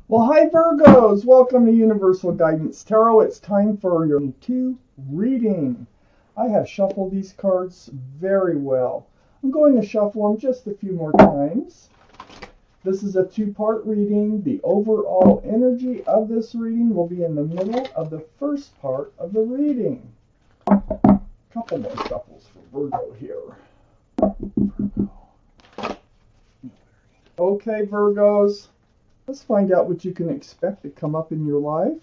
Well, hi Virgos! Welcome to Universal Guidance Tarot. It's time for your 2 reading. I have shuffled these cards very well. I'm going to shuffle them just a few more times. This is a 2-part reading. The overall energy of this reading will be in the middle of the first part of the reading. A couple more shuffles for Virgo here. Okay, Virgos. Let's find out what you can expect to come up in your life.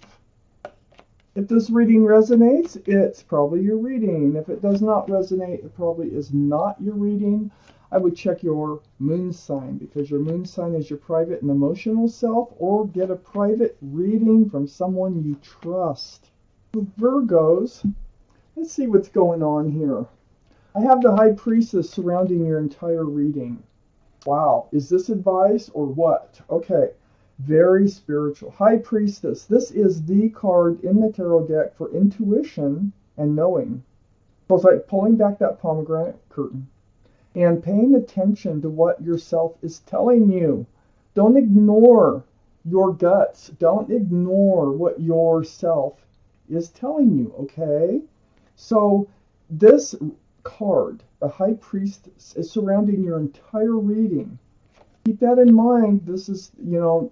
If this reading resonates, it's probably your reading. If it does not resonate, it probably is not your reading. I would check your moon sign, because your moon sign is your private and emotional self, or get a private reading from someone you trust. Virgos, let's see what's going on here. I have the High Priestess surrounding your entire reading. Wow, is this advice or what? Okay. Very spiritual. High Priestess. This is the card in the tarot deck for intuition and knowing. So it's like pulling back that pomegranate curtain and paying attention to what yourself is telling you. Don't ignore your guts. Don't ignore what yourself is telling you, okay? So this card, the High Priestess, is surrounding your entire reading. Keep that in mind. This is, your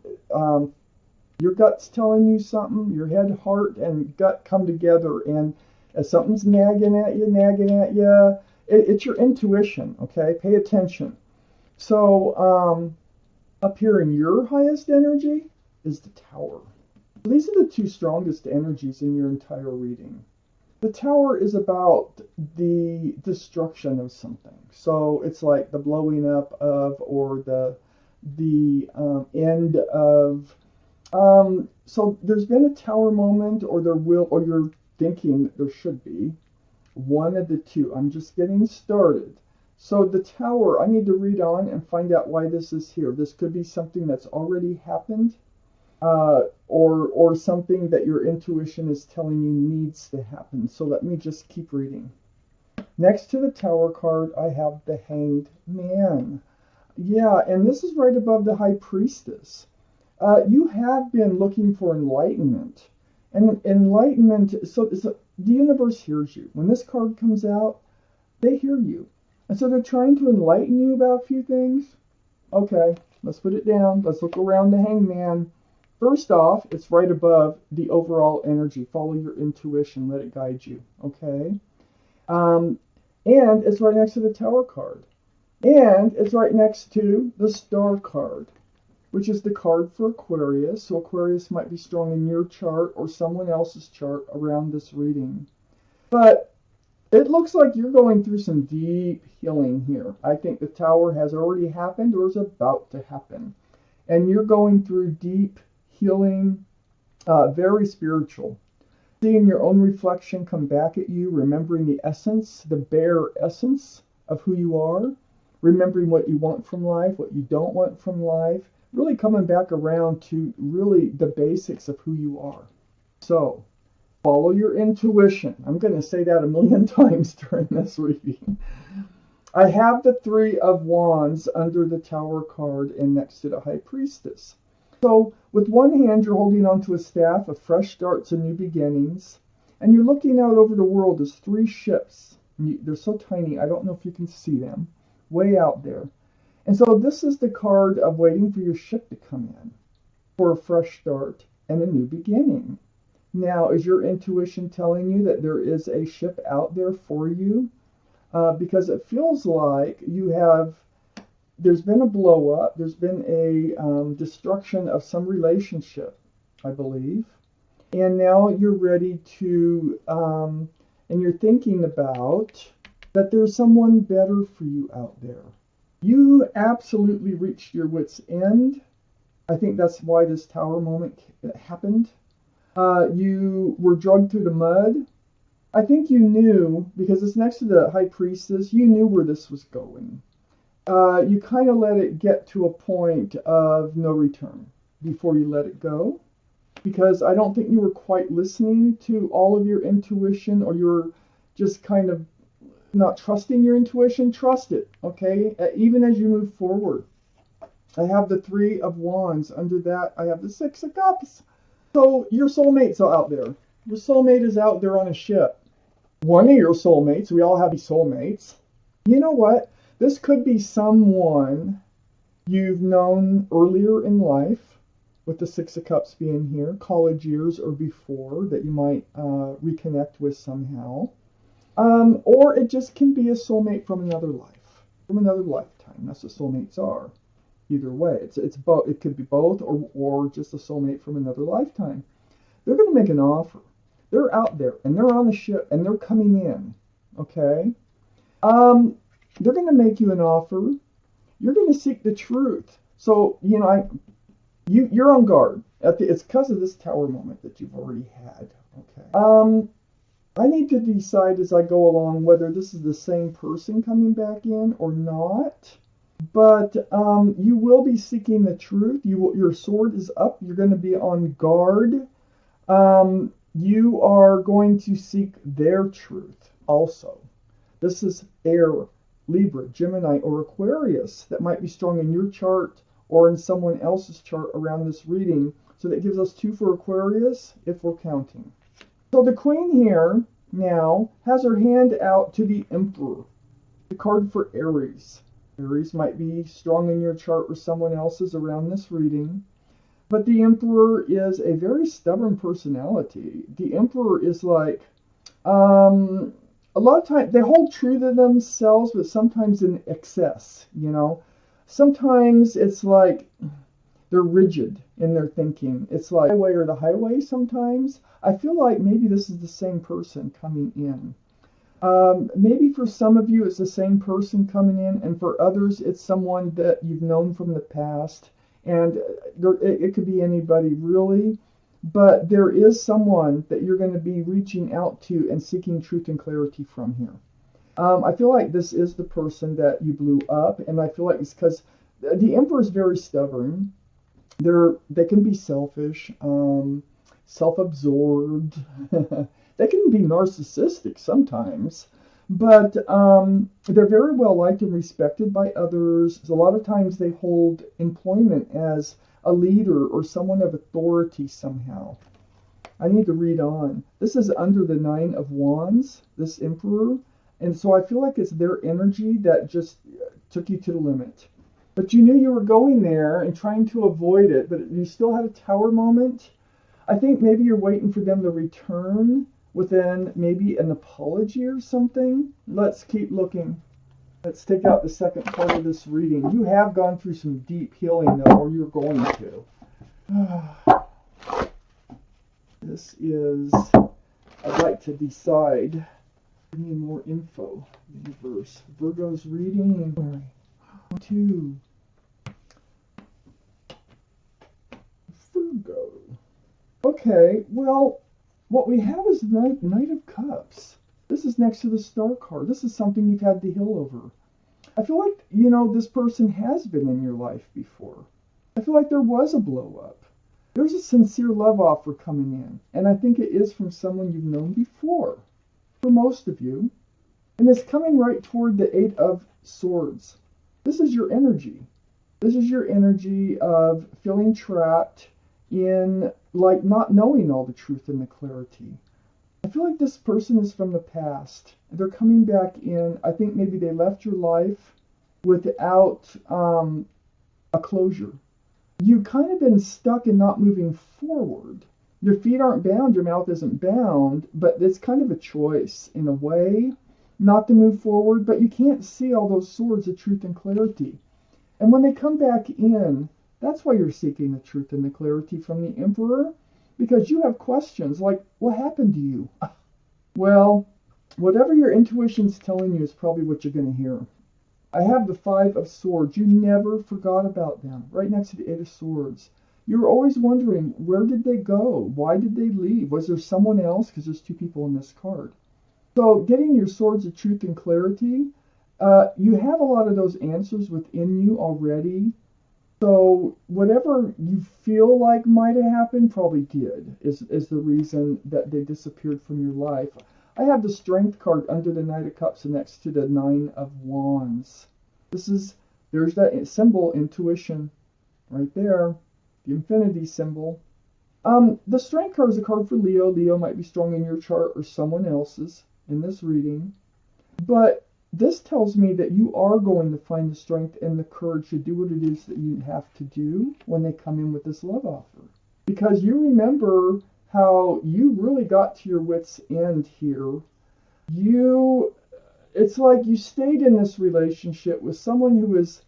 gut's telling you something. Your head, heart, and gut come together, and if something's nagging at you, it's your intuition, okay? Pay attention. So, up here in your highest energy is the Tower. These are the 2 strongest energies in your entire reading. The Tower is about the destruction of something. So it's like the blowing up of, or the end of. So there's been a Tower moment, or there will, or you're thinking that there should be. One of the 2. I'm just getting started. So the Tower, I need to read on and find out why this is here. This could be something that's already happened. Or something that your intuition is telling you needs to happen. So let me just keep reading. Next to the Tower card, I have the Hanged Man. Yeah, and this is right above the High Priestess. You have been looking for enlightenment. And enlightenment, so the universe hears you. When this card comes out, they hear you. And so they're trying to enlighten you about a few things. Okay, let's put it down. Let's look around the Hanged Man. First off, it's right above the overall energy. Follow your intuition. Let it guide you. Okay? And it's right next to the Tower card. And it's right next to the Star card, which is the card for Aquarius. So Aquarius might be strong in your chart or someone else's chart around this reading. But it looks like you're going through some deep healing here. I think the Tower has already happened or is about to happen. And you're going through deep healing, very spiritual. Seeing your own reflection come back at you, remembering the essence, the bare essence of who you are, remembering what you want from life, what you don't want from life, really coming back around to really the basics of who you are. So, follow your intuition. I'm going to say that a million times during this reading. I have the 3 of Wands under the Tower card and next to the High Priestess. So with one hand, you're holding onto a staff of fresh starts and new beginnings, and you're looking out over the world. There's 3 ships. They're so tiny, I don't know if you can see them, way out there. And so this is the card of waiting for your ship to come in for a fresh start and a new beginning. Now, is your intuition telling you that there is a ship out there for you? Because it feels like there's been a blow up, there's been a destruction of some relationship, I believe. And now you're ready to, and you're thinking about that there's someone better for you out there. You absolutely reached your wit's end. I think that's why this Tower moment happened. You were dragged through the mud. I think you knew, because it's next to the High Priestess, you knew where this was going. You kind of let it get to a point of no return before you let it go. Because I don't think you were quite listening to all of your intuition, or you were just kind of not trusting your intuition. Trust it, okay? Even as you move forward. I have the Three of Wands. Under that, I have the Six of Cups. So your soulmate's out there. Your soulmate is out there on a ship. One of your soulmates, we all have soulmates. You know what? This could be someone you've known earlier in life, with the Six of Cups being here, college years or before, that you might reconnect with somehow. Or it just can be a soulmate from another life, from another lifetime. That's what soulmates are. Either way, it's both. It could be both, or just a soulmate from another lifetime. They're going to make an offer. They're out there and they're on the ship and they're coming in. Okay. They're going to make you an offer. You're going to seek the truth. So you're on guard. It's because of this Tower moment that you've already had. Okay. I need to decide as I go along whether this is the same person coming back in or not. But you will be seeking the truth. Your sword is up. You're going to be on guard. You are going to seek their truth also. This is air, Libra, Gemini, or Aquarius that might be strong in your chart or in someone else's chart around this reading. So that gives us 2 for Aquarius if we're counting. So the Queen here now has her hand out to the Emperor, the card for Aries. Aries might be strong in your chart or someone else's around this reading. But the Emperor is a very stubborn personality. The Emperor is like, a lot of times they hold true to themselves, but sometimes in excess, Sometimes it's like they're rigid in their thinking. It's like highway or the highway sometimes. I feel like maybe this is the same person coming in. Maybe for some of you it's the same person coming in, and for others it's someone that you've known from the past. And it could be anybody really, but there is someone that you're going to be reaching out to and seeking truth and clarity from here. I feel like this is the person that you blew up, and I feel like it's because the Emperor is very stubborn. They can be selfish, self-absorbed. They can be narcissistic sometimes, but they're very well liked and respected by others. A lot of times they hold employment as a leader or someone of authority somehow. I need to read on. This is under the Nine of Wands, this Emperor, and so I feel like it's their energy that just took you to the limit. But you knew you were going there and trying to avoid it, but you still had a Tower moment. I think maybe you're waiting for them to return within maybe an apology or something. Let's keep looking. Let's take out the second part of this reading. You have gone through some deep healing, though, or you're going to. This is, I'd like to decide. Give me more info. Universe. Virgo's reading. 1, 2. Virgo. Okay, well, what we have is the Knight of Cups. This is next to the Star card. This is something you've had to heal over. I feel like, this person has been in your life before. I feel like there was a blow up. There's a sincere love offer coming in, and I think it is from someone you've known before, for most of you. And it's coming right toward the Eight of Swords. This is your energy. This is your energy of feeling trapped in, like, not knowing all the truth and the clarity. I feel like this person is from the past. They're coming back in. I think maybe they left your life without a closure. You kind of been stuck and not moving forward. Your feet aren't bound, your mouth isn't bound, but it's kind of a choice in a way not to move forward, but you can't see all those swords of truth and clarity. And when they come back in, that's why you're seeking the truth and the clarity from the Emperor, because you have questions like, what happened to you? Well, whatever your intuition's telling you is probably what you're going to hear. I have the Five of Swords. You never forgot about them, right next to the Eight of Swords. You were always wondering, where did they go? Why did they leave? Was there someone else? Because there's 2 people in this card. So getting your swords of truth and clarity, you have a lot of those answers within you already. So whatever you feel like might have happened probably did, is the reason that they disappeared from your life. I have the Strength card under the Knight of Cups next to the Nine of Wands. There's that symbol, intuition. right there, the infinity symbol. The Strength card is a card for Leo. Leo might be strong in your chart or someone else's in this reading. But this tells me that you are going to find the strength and the courage to do what it is that you have to do when they come in with this love offer. Because you remember how you really got to your wits' end here. It's like you stayed in this relationship with someone who is,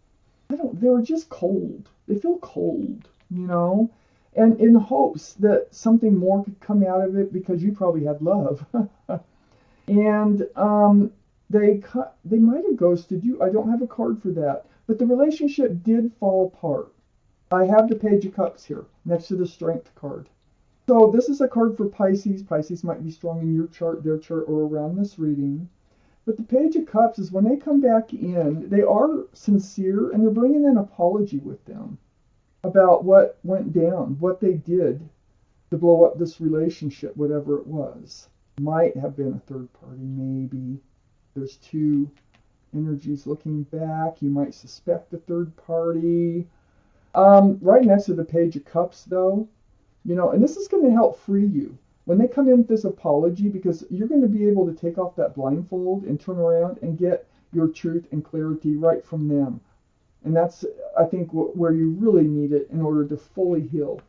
they were just cold. They feel cold, you know? And in hopes that something more could come out of it because you probably had love. And they might have ghosted you. I don't have a card for that. But the relationship did fall apart. I have the Page of Cups here next to the Strength card. So this is a card for Pisces. Pisces might be strong in your chart, their chart, or around this reading. But the Page of Cups is when they come back in, they are sincere and they're bringing an apology with them about what went down, what they did to blow up this relationship, whatever it was. Might have been a third party, maybe. There's two energies looking back. You might suspect a third party. Right next to the Page of Cups, though, and this is going to help free you when they come in with this apology, because you're going to be able to take off that blindfold and turn around and get your truth and clarity right from them. And that's, I think, where you really need it in order to fully heal.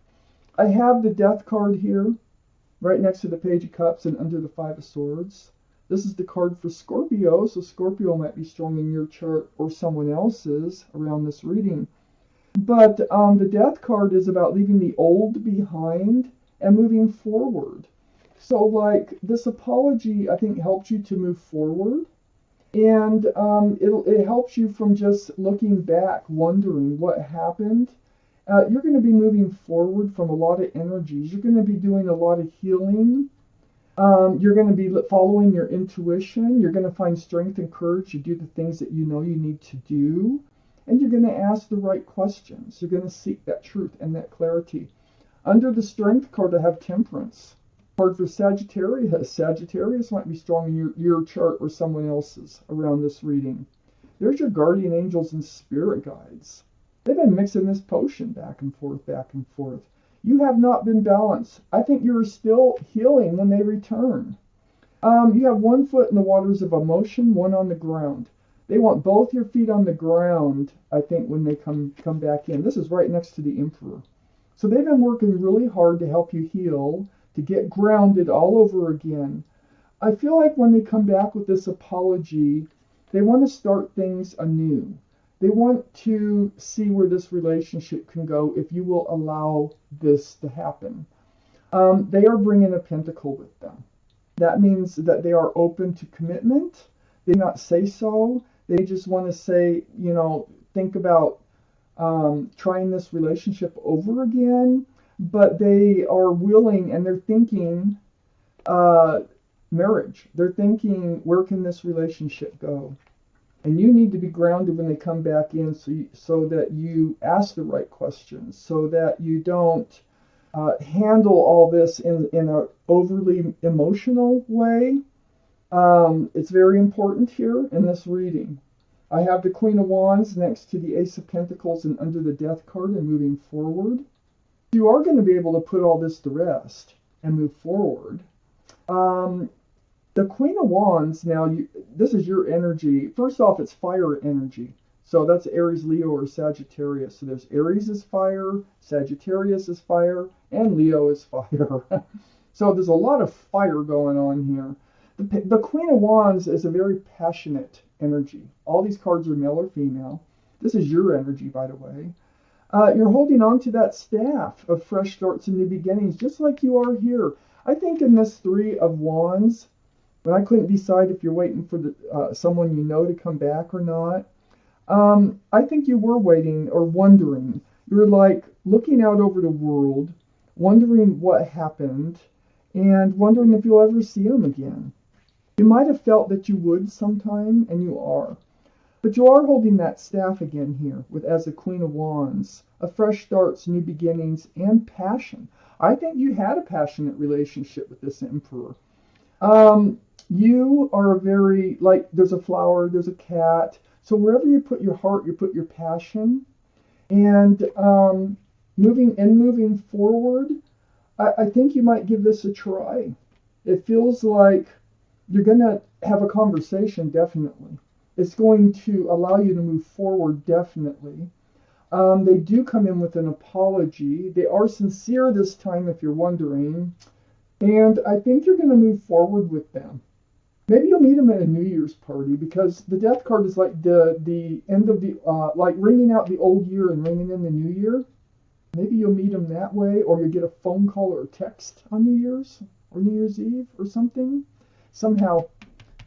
I have the Death card here, right next to the Page of Cups and under the Five of Swords. This is the card for Scorpio, so Scorpio might be strong in your chart or someone else's around this reading. But the Death card is about leaving the old behind and moving forward. So, like, this apology, I think, helps you to move forward. And it helps you from just looking back, wondering what happened. You're going to be moving forward from a lot of energies. You're going to be doing a lot of healing. You're going to be following your intuition. You're going to find strength and courage to do the things that you know you need to do. And you're going to ask the right questions. You're going to seek that truth and that clarity. Under the Strength card, I have Temperance. Card for Sagittarius. Sagittarius might be strong in your chart or someone else's around this reading. There's your guardian angels and spirit guides. They've been mixing this potion back and forth, back and forth. You have not been balanced. I think you're still healing when they return. You have one foot in the waters of emotion, one on the ground. They want both your feet on the ground, I think, when they come back in. This is right next to the Emperor. So they've been working really hard to help you heal, to get grounded all over again. I feel like when they come back with this apology, they want to start things anew. They want to see where this relationship can go if you will allow this to happen. They are bringing a pentacle with them. That means that they are open to commitment. They do not say so. They just want to say, think about trying this relationship over again. But they are willing and they're thinking marriage. They're thinking, where can this relationship go? And you need to be grounded when they come back in so that you ask the right questions, so that you don't handle all this in an overly emotional way. It's very important here in this reading. I have the Queen of Wands next to the Ace of Pentacles and under the Death card and moving forward. You are going to be able to put all this to rest and move forward. The Queen of Wands, now, this is your energy. First off, it's fire energy. So that's Aries, Leo, or Sagittarius. So there's Aries is fire, Sagittarius is fire, and Leo is fire. So there's a lot of fire going on here. The Queen of Wands is a very passionate energy. All these cards are male or female. This is your energy, by the way. You're holding on to that staff of fresh starts and new beginnings, just like you are here. I think in this Three of Wands, when I couldn't decide if you're waiting for someone you know to come back or not, I think you were waiting or wondering. You're like looking out over the world, wondering what happened, and wondering if you'll ever see them again. You might have felt that you would sometime, and you are. But you are holding that staff again here as the Queen of Wands, of fresh starts, new beginnings, and passion. I think you had a passionate relationship with this Emperor. You are very, like, there's a flower, there's a cat. So wherever you put your heart, you put your passion. And moving forward, I think you might give this a try. It feels like you're going to have a conversation, definitely. It's going to allow you to move forward, definitely. They do come in with an apology. They are sincere this time, if you're wondering. And I think you're going to move forward with them. Maybe you'll meet them at a New Year's party, because the Death card is like the end of the like ringing out the old year and ringing in the new year. Maybe you'll meet them that way, or you'll get a phone call or a text on New Year's or New Year's Eve or something somehow.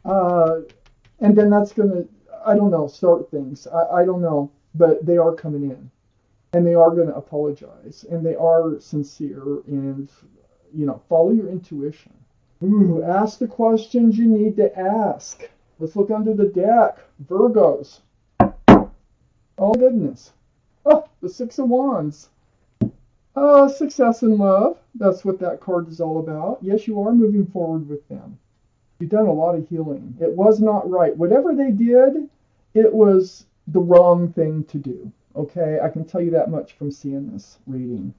And then that's gonna, I don't know, start things. I don't know, but they are coming in, and they are gonna apologize, and they are sincere, and follow your intuition. Ooh, ask the questions you need to ask. Let's look under the deck. Virgos. Oh, goodness. Oh, the Six of Wands. Success in love. That's what that card is all about. Yes, you are moving forward with them. You've done a lot of healing. It was not right. Whatever they did, it was the wrong thing to do. Okay, I can tell you that much from seeing this reading.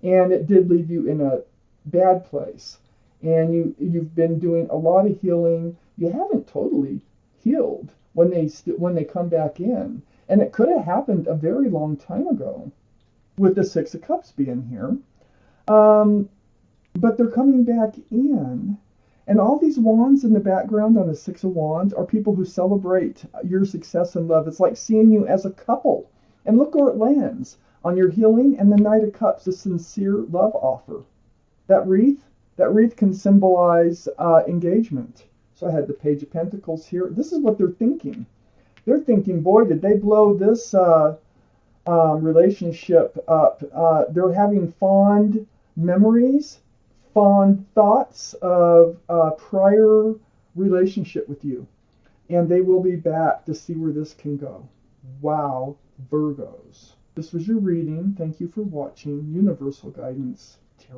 And it did leave you in a bad place. And you've been doing a lot of healing. You haven't totally healed when they come back in, and it could have happened a very long time ago, with the Six of Cups being here. But they're coming back in, and all these wands in the background on the Six of Wands are people who celebrate your success in love. It's like seeing you as a couple, and look where it lands on your healing and the Knight of Cups, a sincere love offer. That wreath can symbolize engagement. So I had the Page of Pentacles here. This is what they're thinking. They're thinking, boy, did they blow this relationship up. They're having fond memories, fond thoughts of a prior relationship with you. And they will be back to see where this can go. Wow, Virgos. This was your reading. Thank you for watching. Universal Guidance Tarot.